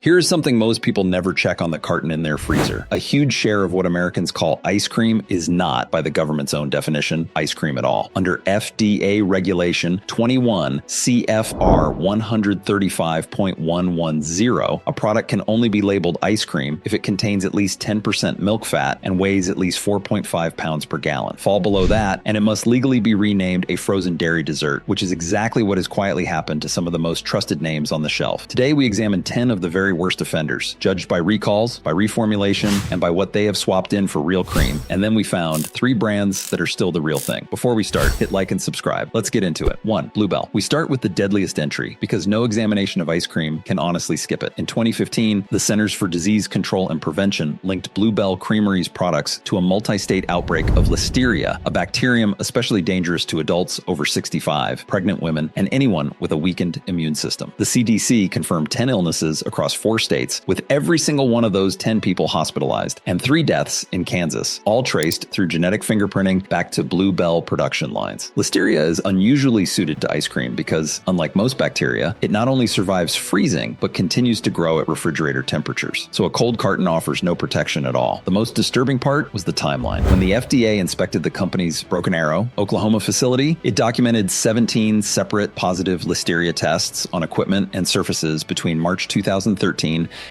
Here's something most people never check on the carton in their freezer. A huge share of what Americans call ice cream is not, by the government's own definition, ice cream at all. Under FDA Regulation 21 CFR 135.110, a product can only be labeled ice cream if it contains at least 10% milk fat and weighs at least 4.5 pounds per gallon. Fall below that, and it must legally be renamed a frozen dairy dessert, which is exactly what has quietly happened to some of the most trusted names on the shelf. Today, we examine 10 of the very worst offenders, judged by recalls, by reformulation, and by what they have swapped in for real cream. And then we found 3 brands that are still the real thing. Before we start, hit like and subscribe. Let's get into it. 1. Bluebell. We start with the deadliest entry because no examination of ice cream can honestly skip it. In 2015, the Centers for Disease Control and Prevention linked Bluebell Creamery's products to a multi-state outbreak of listeria, a bacterium especially dangerous to adults over 65, pregnant women, and anyone with a weakened immune system. The CDC confirmed 10 illnesses across 4 states, with every single one of those 10 people hospitalized, and 3 deaths in Kansas, all traced through genetic fingerprinting back to Bluebell production lines. Listeria is unusually suited to ice cream because, unlike most bacteria, it not only survives freezing, but continues to grow at refrigerator temperatures. So a cold carton offers no protection at all. The most disturbing part was the timeline. When the FDA inspected the company's Broken Arrow, Oklahoma facility, it documented 17 separate positive listeria tests on equipment and surfaces between March 2013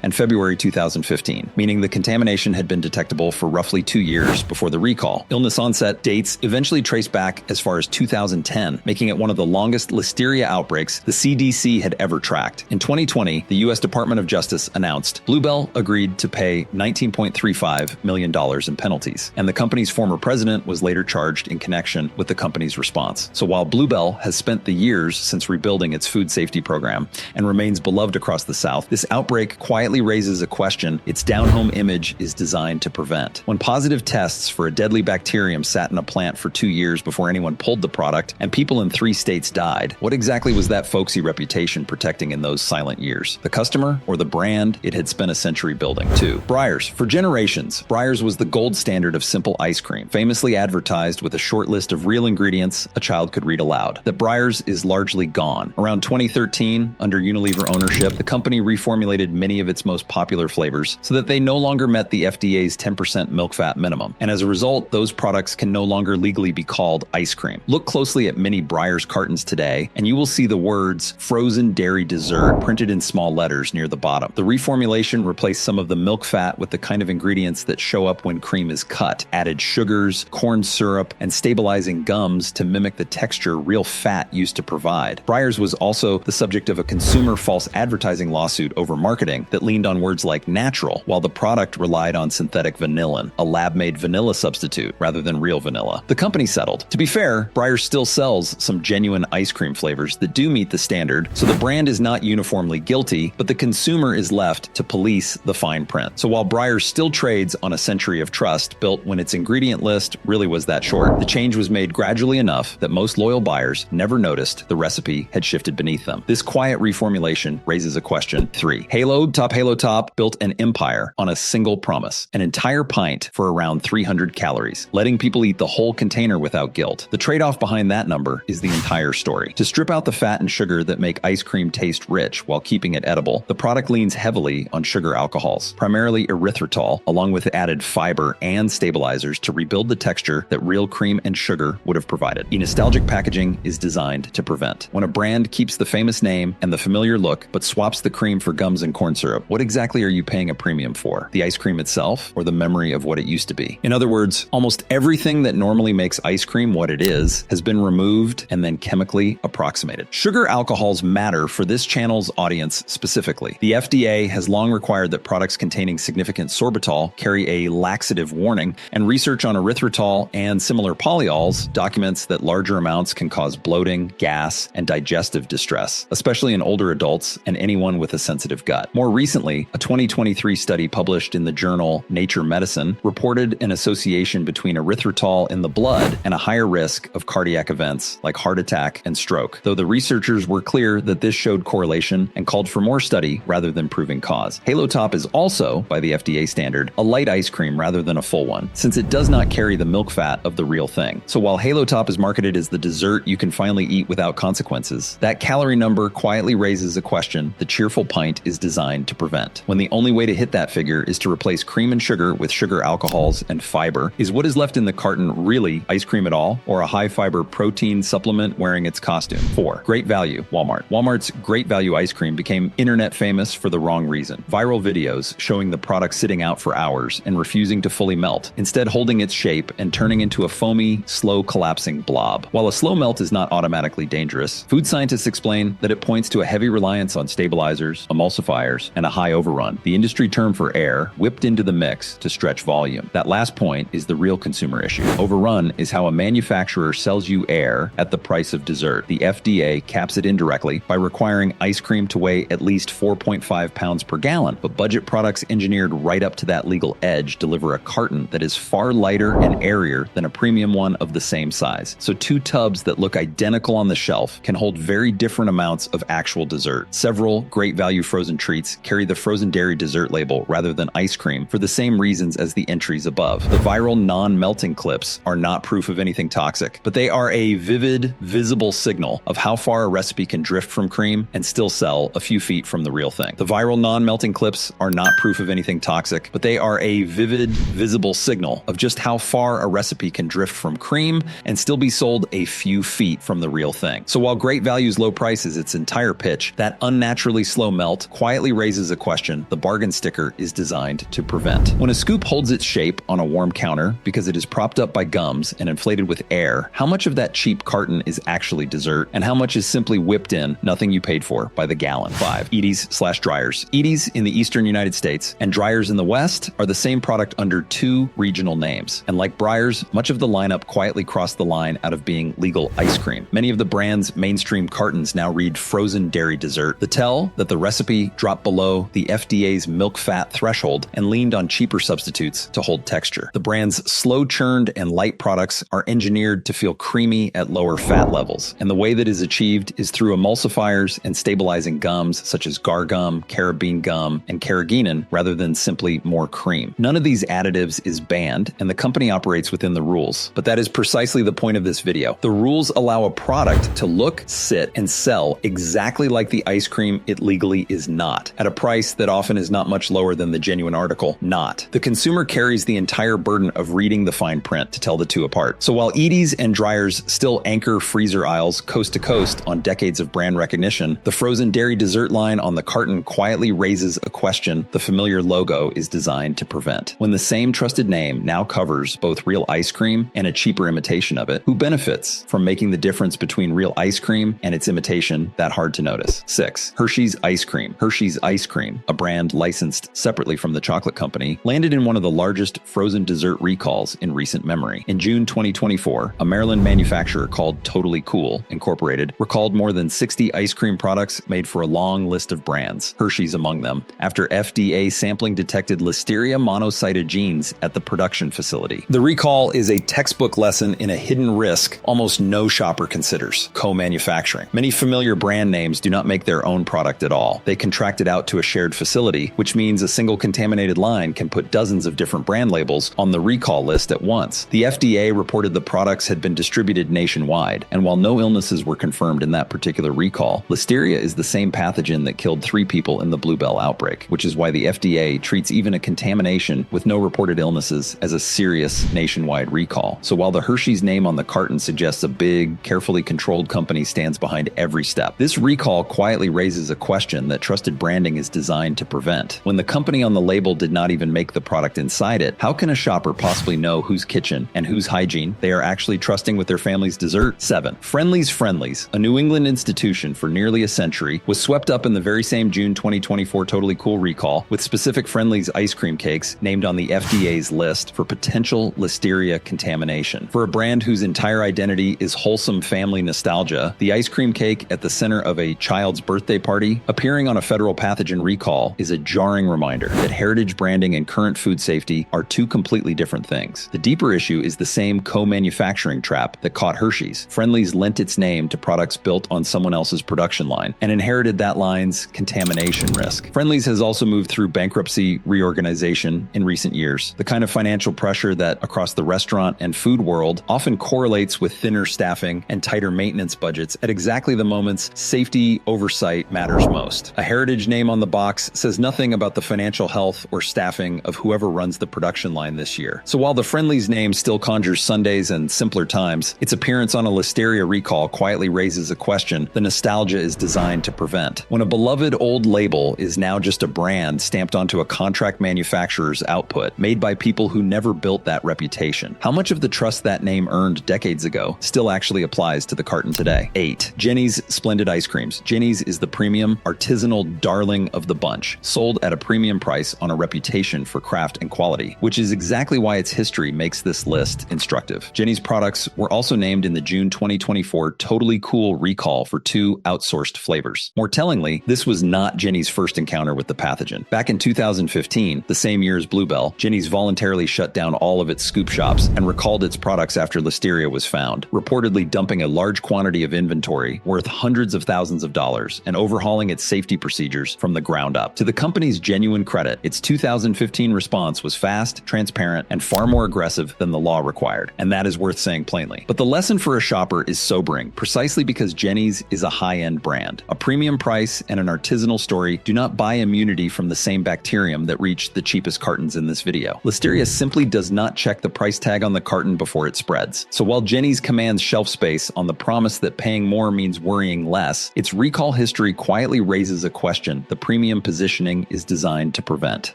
and February 2015, meaning the contamination had been detectable for roughly 2 years before the recall. Illness onset dates eventually traced back as far as 2010, making it one of the longest listeria outbreaks the CDC had ever tracked. In 2020, the U.S. Department of Justice announced Bluebell agreed to pay $19.35 million in penalties, and the company's former president was later charged in connection with the company's response. So while Bluebell has spent the years since rebuilding its food safety program and remains beloved across the South, this outbreak quietly raises a question its down-home image is designed to prevent. When positive tests for a deadly bacterium sat in a plant for 2 years before anyone pulled the product and people in 3 states died, what exactly was that folksy reputation protecting in those silent years? The customer or the brand it had spent a century building? 2. Breyers. For generations, Breyers was the gold standard of simple ice cream, famously advertised with a short list of real ingredients a child could read aloud. That Breyers is largely gone. Around 2013, under Unilever ownership, the company reformulated many of its most popular flavors so that they no longer met the FDA's 10% milk fat minimum. And as a result, those products can no longer legally be called ice cream. Look closely at many Breyers cartons today, and you will see the words frozen dairy dessert printed in small letters near the bottom. The reformulation replaced some of the milk fat with the kind of ingredients that show up when cream is cut, added sugars, corn syrup, and stabilizing gums to mimic the texture real fat used to provide. Breyers was also the subject of a consumer false advertising lawsuit over marketing that leaned on words like natural, while the product relied on synthetic vanillin, a lab-made vanilla substitute, rather than real vanilla. The company settled. To be fair, Breyers still sells some genuine ice cream flavors that do meet the standard, so the brand is not uniformly guilty, but the consumer is left to police the fine print. So while Breyers still trades on a century of trust built when its ingredient list really was that short, the change was made gradually enough that most loyal buyers never noticed the recipe had shifted beneath them. This quiet reformulation raises a question. 3. Halo Top built an empire on a single promise, an entire pint for around 300 calories, letting people eat the whole container without guilt. The trade-off behind that number is the entire story. To strip out the fat and sugar that make ice cream taste rich while keeping it edible, the product leans heavily on sugar alcohols, primarily erythritol, along with added fiber and stabilizers to rebuild the texture that real cream and sugar would have provided. Nostalgic packaging is designed to prevent. When a brand keeps the famous name and the familiar look, but swaps the cream for gums and corn syrup, what exactly are you paying a premium for? The ice cream itself or the memory of what it used to be? In other words, almost everything that normally makes ice cream what it is has been removed and then chemically approximated. Sugar alcohols matter for this channel's audience specifically. The FDA has long required that products containing significant sorbitol carry a laxative warning, and research on erythritol and similar polyols documents that larger amounts can cause bloating, gas, and digestive distress, especially in older adults and anyone with a sensitive gut. More recently, a 2023 study published in the journal Nature Medicine reported an association between erythritol in the blood and a higher risk of cardiac events like heart attack and stroke, though the researchers were clear that this showed correlation and called for more study rather than proving cause. Halo Top is also, by the FDA standard, a light ice cream rather than a full one, since it does not carry the milk fat of the real thing. So while Halo Top is marketed as the dessert you can finally eat without consequences, that calorie number quietly raises a question the cheerful pint is designed to prevent. When the only way to hit that figure is to replace cream and sugar with sugar alcohols and fiber, is what is left in the carton really ice cream at all, or a high-fiber protein supplement wearing its costume? 4. Great value, Walmart. Walmart's Great Value ice cream became internet famous for the wrong reason. Viral videos showing the product sitting out for hours and refusing to fully melt, instead holding its shape and turning into a foamy, slow collapsing blob. While a slow melt is not automatically dangerous, food scientists explain that it points to a heavy reliance on stabilizers, emulsifiers, and a high overrun, the industry term for air whipped into the mix to stretch volume. That last point is the real consumer issue. Overrun is how a manufacturer sells you air at the price of dessert. The FDA caps it indirectly by requiring ice cream to weigh at least 4.5 pounds per gallon, but budget products engineered right up to that legal edge deliver a carton that is far lighter and airier than a premium one of the same size. So 2 tubs that look identical on the shelf can hold very different amounts of actual dessert. Several Great Value frozen treats carry the frozen dairy dessert label rather than ice cream for the same reasons as the entries above. The viral non-melting clips are not proof of anything toxic, but they are a vivid, visible signal of how far a recipe can drift from cream and still sell a few feet from the real thing. The viral non-melting clips are not proof of anything toxic, but they are a vivid, visible signal of just how far a recipe can drift from cream and still be sold a few feet from the real thing. So while Great Value's low price is its entire pitch, that unnaturally slow melt quietly raises a question the bargain sticker is designed to prevent. When a scoop holds its shape on a warm counter because it is propped up by gums and inflated with air, how much of that cheap carton is actually dessert and how much is simply whipped in, nothing you paid for, by the gallon? 5. Edie's/Dreyers. Edie's in the eastern United States and Dreyers in the West are the same product under 2 regional names. And like Breyers, much of the lineup quietly crossed the line out of being legal ice cream. Many of the brand's mainstream cartons now read frozen dairy dessert. The tell that the recipe dropped below the FDA's milk fat threshold and leaned on cheaper substitutes to hold texture. The brand's slow-churned and light products are engineered to feel creamy at lower fat levels, and the way that is achieved is through emulsifiers and stabilizing gums such as gar gum, carabine gum, and carrageenan rather than simply more cream. None of these additives is banned, and the company operates within the rules. But that is precisely the point of this video. The rules allow a product to look, sit, and sell exactly like the ice cream it legally is not, at a price that often is not much lower than the genuine article not. The consumer carries the entire burden of reading the fine print to tell the two apart. So while Edie's and Dreyer's still anchor freezer aisles coast to coast on decades of brand recognition, the frozen dairy dessert line on the carton quietly raises a question the familiar logo is designed to prevent. When the same trusted name now covers both real ice cream and a cheaper imitation of it, who benefits from making the difference between real ice cream and its imitation that hard to notice? 6. Hershey's Ice Cream. Hershey's Ice Cream, a brand licensed separately from the chocolate company, landed in one of the largest frozen dessert recalls in recent memory. In June 2024, a Maryland manufacturer called Totally Cool Incorporated recalled more than 60 ice cream products made for a long list of brands, Hershey's among them, after FDA sampling detected Listeria monocytogenes at the production facility. The recall is a textbook lesson in a hidden risk almost no shopper considers: co-manufacturing. Many familiar brand names do not make their own product at all. They contract it out to a shared facility, which means a single contaminated line can put dozens of different brand labels on the recall list at once. The FDA reported the products had been distributed nationwide, and while no illnesses were confirmed in that particular recall, Listeria is the same pathogen that killed 3 people in the Bluebell outbreak, which is why the FDA treats even a contamination with no reported illnesses as a serious nationwide recall. So while the Hershey's name on the carton suggests a big, carefully controlled company stands behind every step, this recall quietly raises a question that trusted branding is designed to prevent. When the company on the label did not even make the product inside it, how can a shopper possibly know whose kitchen and whose hygiene they are actually trusting with their family's dessert? 7. Friendly's, a New England institution for nearly a century, was swept up in the very same June 2024 Totally Cool recall, with specific Friendly's ice cream cakes named on the FDA's list for potential Listeria contamination. For a brand whose entire identity is wholesome family nostalgia, the ice cream cake at the center of a child's birthday party appearing on a federal pathogen recall is a jarring reminder that heritage branding and current food safety are 2 completely different things. The deeper issue is the same co-manufacturing trap that caught Hershey's. Friendly's lent its name to products built on someone else's production line and inherited that line's contamination risk. Friendly's has also moved through bankruptcy reorganization in recent years, the kind of financial pressure that across the restaurant and food world often correlates with thinner staffing and tighter maintenance budgets at exactly the moments safety oversight matters most. A heritage heritage name on the box says nothing about the financial health or staffing of whoever runs the production line this year. So while the Friendly's name still conjures Sundays and simpler times, its appearance on a Listeria recall quietly raises a question the nostalgia is designed to prevent. When a beloved old label is now just a brand stamped onto a contract manufacturer's output, made by people who never built that reputation, how much of the trust that name earned decades ago still actually applies to the carton today? 8. Jeni's Splendid Ice Creams. Jeni's is the premium, artisanal darling of the bunch, sold at a premium price on a reputation for craft and quality, which is exactly why its history makes this list instructive. Jeni's products were also named in the June 2024 Totally Cool recall for 2 outsourced flavors. More tellingly, this was not Jeni's first encounter with the pathogen. Back in 2015, the same year as Bluebell, Jeni's voluntarily shut down all of its scoop shops and recalled its products after Listeria was found, reportedly dumping a large quantity of inventory worth hundreds of thousands of dollars and overhauling its safety procedures from the ground up. To the company's genuine credit, its 2015 response was fast, transparent, and far more aggressive than the law required, and that is worth saying plainly. But the lesson for a shopper is sobering, precisely because Jeni's is a high-end brand. A premium price and an artisanal story do not buy immunity from the same bacterium that reached the cheapest cartons in this video. Listeria simply does not check the price tag on the carton before it spreads. So while Jeni's commands shelf space on the promise that paying more means worrying less, its recall history quietly raises a question the premium positioning is designed to prevent.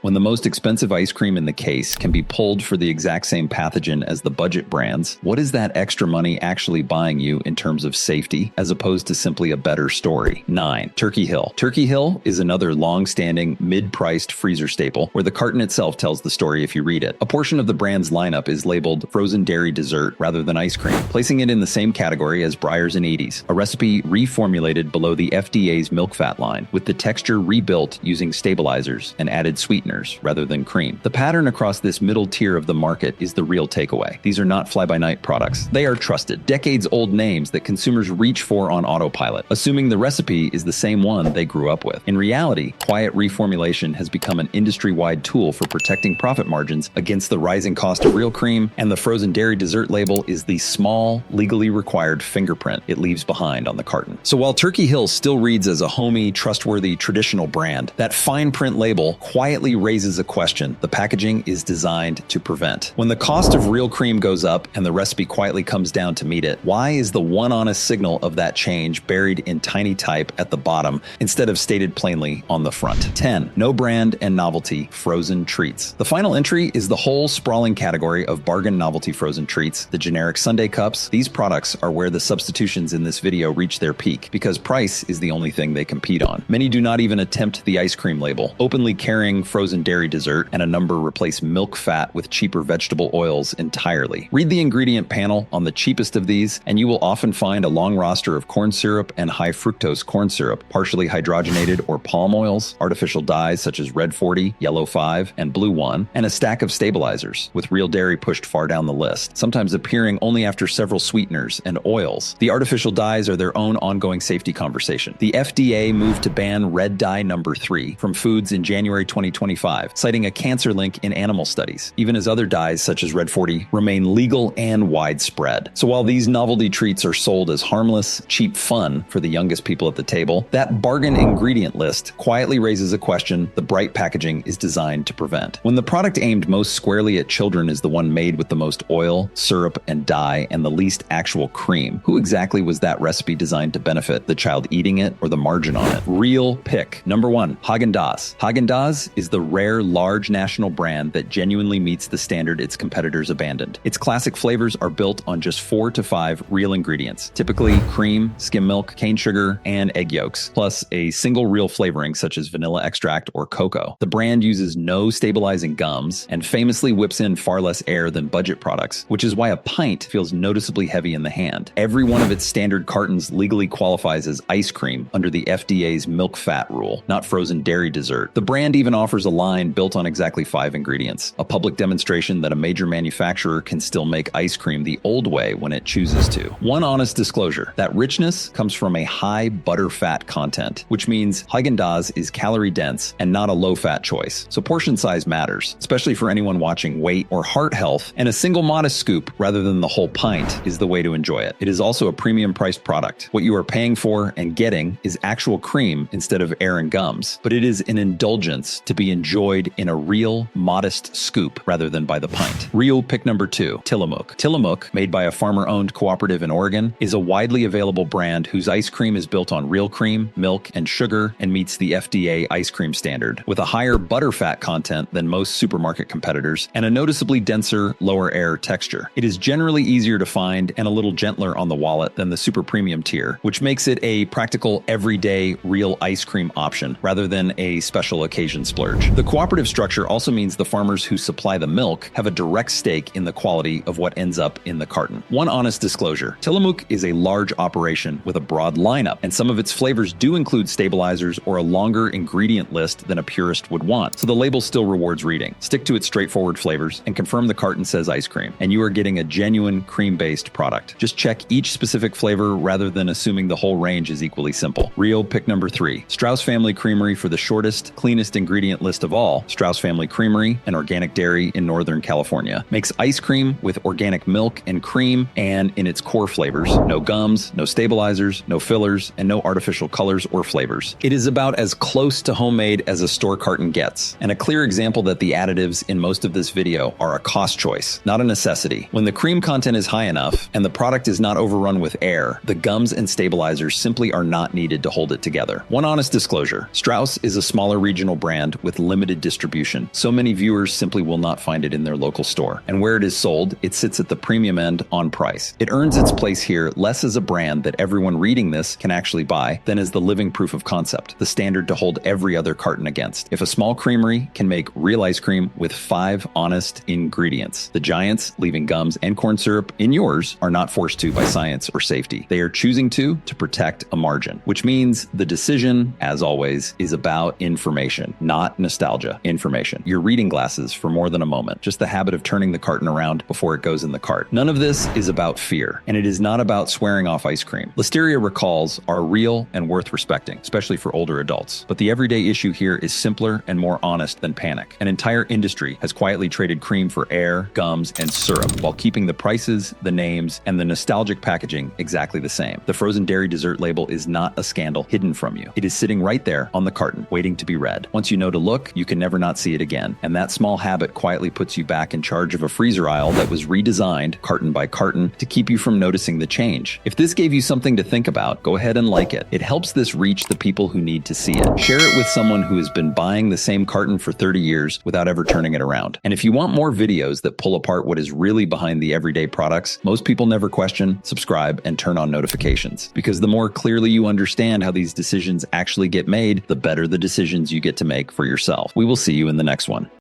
When the most expensive ice cream in the case can be pulled for the exact same pathogen as the budget brands, what is that extra money actually buying you in terms of safety, as opposed to simply a better story? 9. Turkey Hill. Turkey Hill is another long-standing, mid-priced freezer staple where the carton itself tells the story if you read it. A portion of the brand's lineup is labeled frozen dairy dessert rather than ice cream, placing it in the same category as Breyers and Edie's, a recipe reformulated below the FDA's milk fat line, with the texture rebuilt using stabilizers and added sweeteners rather than cream. The pattern across this middle tier of the market is the real takeaway. These are not fly-by-night products. They are trusted, decades-old names that consumers reach for on autopilot, assuming the recipe is the same one they grew up with. In reality, quiet reformulation has become an industry-wide tool for protecting profit margins against the rising cost of real cream, and the frozen dairy dessert label is the small, legally required fingerprint it leaves behind on the carton. So while Turkey Hill still reads as a homey, trustworthy, traditional brand, that fine print label quietly raises a question the packaging is designed to prevent. When the cost of real cream goes up and the recipe quietly comes down to meet it, why is the one honest signal of that change buried in tiny type at the bottom instead of stated plainly on the front? 10. No brand and novelty frozen treats. The final entry is the whole sprawling category of bargain novelty frozen treats, the generic sundae cups. These products are where the substitutions in this video reach their peak because price is the only thing they compete on. Many do not even attempt the ice cream label, openly carrying frozen dairy dessert, and a number replace milk fat with cheaper vegetable oils entirely. Read the ingredient panel on the cheapest of these, and you will often find a long roster of corn syrup and high fructose corn syrup, partially hydrogenated or palm oils, artificial dyes such as red 40, yellow 5, and blue 1, and a stack of stabilizers, with real dairy pushed far down the list, sometimes appearing only after several sweeteners and oils. The artificial dyes are their own ongoing safety conversation. The FDA moved to ban red dye number 3 from foods in January 2025, citing a cancer link in animal studies, even as other dyes such as red 40 remain legal and widespread. So while these novelty treats are sold as harmless, cheap fun for the youngest people at the table, that bargain ingredient list quietly raises a question the bright packaging is designed to prevent. When the product aimed most squarely at children is the one made with the most oil, syrup, and dye, and the least actual cream, who exactly was that recipe designed to benefit? The child eating it or the margin on it? Real pick. Number 1, Häagen-Dazs. Häagen-Dazs is the rare, large national brand that genuinely meets the standard its competitors abandoned. Its classic flavors are built on just 4 to 5 real ingredients, typically cream, skim milk, cane sugar, and egg yolks, plus a single real flavoring such as vanilla extract or cocoa. The brand uses no stabilizing gums and famously whips in far less air than budget products, which is why a pint feels noticeably heavy in the hand. Every one of its standard cartons legally qualifies as ice cream under the FDA's milk fat rule, not frozen dairy dessert. The brand even offers a line built on exactly 5 ingredients, a public demonstration that a major manufacturer can still make ice cream the old way when it chooses to. One honest disclosure, that richness comes from a high butter fat content, which means Häagen-Dazs is calorie dense and not a low fat choice. So portion size matters, especially for anyone watching weight or heart health, and a single modest scoop rather than the whole pint is the way to enjoy it. It is also a premium priced product. What you are paying for and getting is actual cream instead benefit of air and gums, but it is an indulgence to be enjoyed in a real, modest scoop rather than by the pint. Real pick number 2, Tillamook. Tillamook, made by a farmer-owned cooperative in Oregon, is a widely available brand whose ice cream is built on real cream, milk, and sugar and meets the FDA ice cream standard, with a higher butterfat content than most supermarket competitors and a noticeably denser, lower air texture. It is generally easier to find and a little gentler on the wallet than the super premium tier, which makes it a practical, everyday, real ice cream option rather than a special occasion splurge. The cooperative structure also means the farmers who supply the milk have a direct stake in the quality of what ends up in the carton. One honest disclosure: Tillamook is a large operation with a broad lineup, and some of its flavors do include stabilizers or a longer ingredient list than a purist would want, so the label still rewards reading. Stick to its straightforward flavors and confirm the carton says ice cream, and you are getting a genuine cream-based product. Just check each specific flavor rather than assuming the whole range is equally simple. Real pick number 3, Strauss Family Creamery. For the shortest, cleanest ingredient list of all, Strauss Family Creamery, an organic dairy in Northern California, makes ice cream with organic milk and cream, and in its core flavors: no gums, no stabilizers, no fillers, and no artificial colors or flavors. It is about as close to homemade as a store carton gets, and a clear example that the additives in most of this video are a cost choice, not a necessity. When the cream content is high enough and the product is not overrun with air, the gums and stabilizers simply are not needed to hold it together. One honest disclosure: Strauss is a smaller regional brand with limited distribution, so many viewers simply will not find it in their local store. And where it is sold, it sits at the premium end on price. It earns its place here less as a brand that everyone reading this can actually buy than as the living proof of concept, the standard to hold every other carton against. If a small creamery can make real ice cream with 5 honest ingredients, the giants, leaving gums and corn syrup in yours, are not forced to by science or safety. They are choosing to protect a margin, which means the decision, as always, is about information, not nostalgia. Information. Your reading glasses for more than a moment. Just the habit of turning the carton around before it goes in the cart. None of this is about fear, and it is not about swearing off ice cream. Listeria recalls are real and worth respecting, especially for older adults. But the everyday issue here is simpler and more honest than panic. An entire industry has quietly traded cream for air, gums, and syrup, while keeping the prices, the names, and the nostalgic packaging exactly the same. The frozen dairy dessert label is not a scandal hidden from you. It is sitting right there on the carton, waiting to be read. Once you know to look, you can never not see it again. And that small habit quietly puts you back in charge of a freezer aisle that was redesigned, carton by carton, to keep you from noticing the change. If this gave you something to think about, go ahead and like it. It helps this reach the people who need to see it. Share it with someone who has been buying the same carton for 30 years without ever turning it around. And if you want more videos that pull apart what is really behind the everyday products most people never question, subscribe and turn on notifications. Because the more clearly you understand how these decisions actually get made, the better the decisions you get to make for yourself. We will see you in the next one.